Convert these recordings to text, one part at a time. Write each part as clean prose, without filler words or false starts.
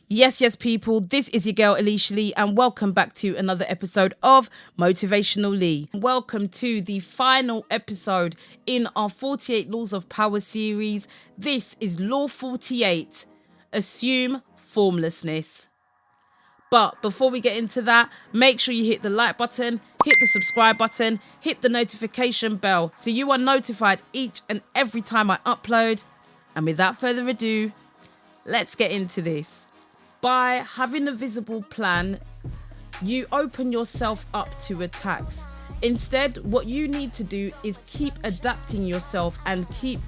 Yes, people, this is your girl Aleisha Lee and welcome back to another episode of Motivational Lee. Welcome to the final episode in our 48 Laws of Power series. This is Law 48, Assume Formlessness. But before we get into that, make sure you hit the like button, hit the subscribe button, hit the notification bell so you are notified each and every time I upload. And without further ado, let's get into this. By having a visible plan, you open yourself up to attacks. Instead, what you need to do is keep adapting yourself and keep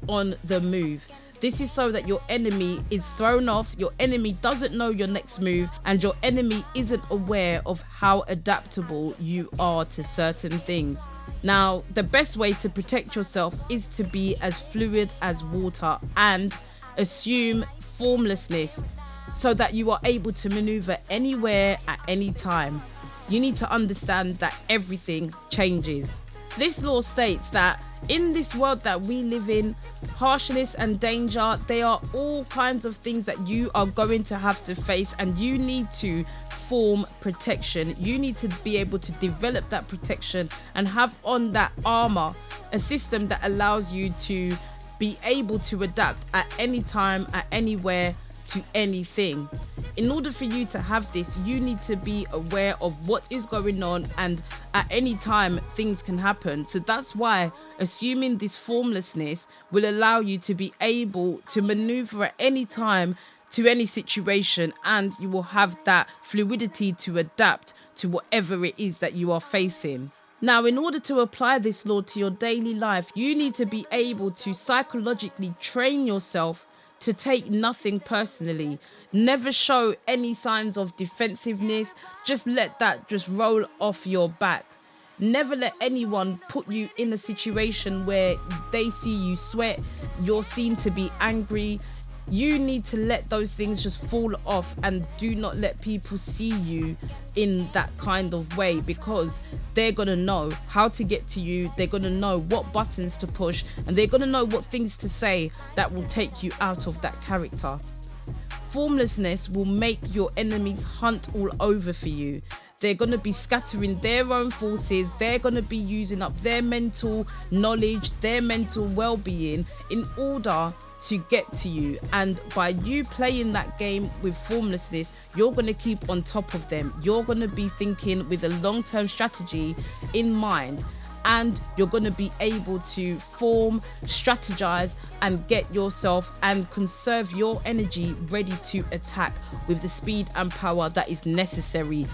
on the move. This is so that your enemy is thrown off, your enemy doesn't know your next move, and your enemy isn't aware of how adaptable you are to certain things. Now, the best way to protect yourself is to be as fluid as water and assume formlessness, so that you are able to maneuver anywhere at any time. You need to understand that everything changes. This law states that in this world that we live in, harshness and danger, they are all kinds of things that you are going to have to face, and you need to form protection. You need to be able to develop that protection and have on that armor, a system that allows you to be able to adapt at any time, at anywhere, to anything. In order for you to have this, you need to be aware of what is going on, and at any time things can happen. So that's why assuming this formlessness will allow you to be able to maneuver at any time to any situation, and you will have that fluidity to adapt to whatever it is that you are facing. Now, in order to apply this law to your daily life, you need to be able to psychologically train yourself to take nothing personally. Never show any signs of defensiveness. Just let that just roll off your back. Never let anyone put you in a situation where they see you sweat, you're seen to be angry. You need to let those things just fall off, and do not let people see you in that kind of way, because they're going to know how to get to you. They're going to know what buttons to push, and they're going to know what things to say that will take you out of that character. Formlessness will make your enemies hunt all over for you. They're going to be scattering their own forces. They're going to be using up their mental knowledge, their mental well-being in order to get to you. And by you playing that game with formlessness, you're going to keep on top of them. You're going to be thinking with a long-term strategy in mind, and you're going to be able to form, strategize, and get yourself and conserve your energy ready to attack with the speed and power that is necessary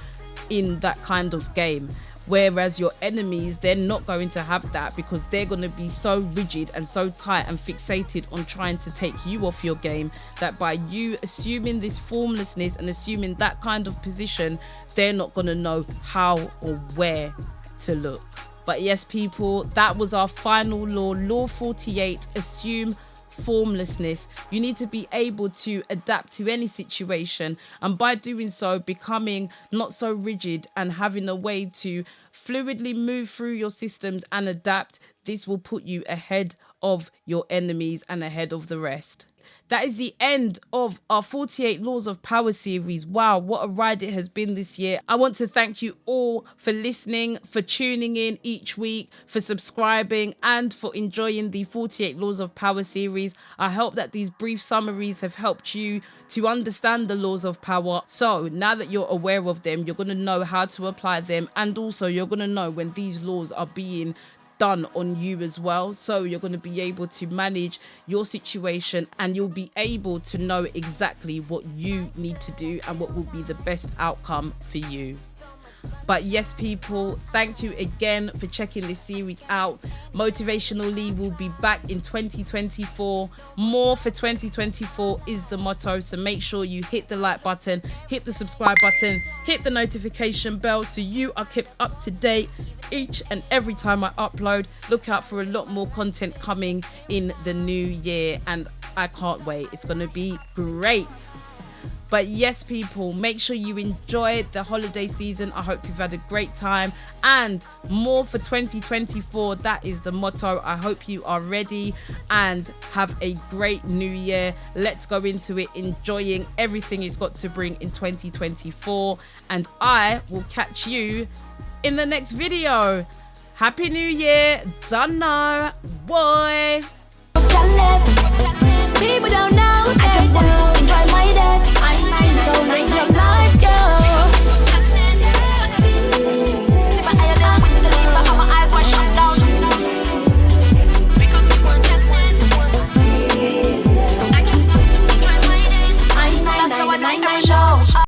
in that kind of game. Whereas your enemies, they're not going to have that, because they're going to be so rigid and so tight and fixated on trying to take you off your game, that by you assuming this formlessness and assuming that kind of position, they're not going to know how or where to look. But yes, people, that was our final law, Law 48, assume formlessness. You need to be able to adapt to any situation, and by doing so, becoming not so rigid and having a way to fluidly move through your systems and adapt. This will put you ahead of your enemies and ahead of the rest. That is the end of our 48 Laws of Power series. Wow, what a ride it has been this year. I want to thank you all for listening, for tuning in each week, for subscribing, and for enjoying the 48 Laws of Power series. I hope that these brief summaries have helped you to understand the laws of power. So now that you're aware of them, you're going to know how to apply them, and also you're going to know when these laws are being done on you as well. So you're going to be able to manage your situation, and you'll be able to know exactly what you need to do and what will be the best outcome for you. But yes, people, thank you again for checking this series out. Motivational Lee will be back in 2024. More for 2024 is the motto. So make sure you hit the like button, hit the subscribe button, hit the notification bell so you are kept up to date each and every time I upload. Look out for a lot more content coming in the new year, and I can't wait. It's going to be great. But yes, people, make sure you enjoy the holiday season. I hope you've had a great time, and more for 2024. That is the motto. I hope you are ready and have a great new year. Let's go into it enjoying everything it's got to bring in 2024, and I will catch you in the next video. Happy New Year. Done now. Bye. People don't know. I just want to enjoy my days.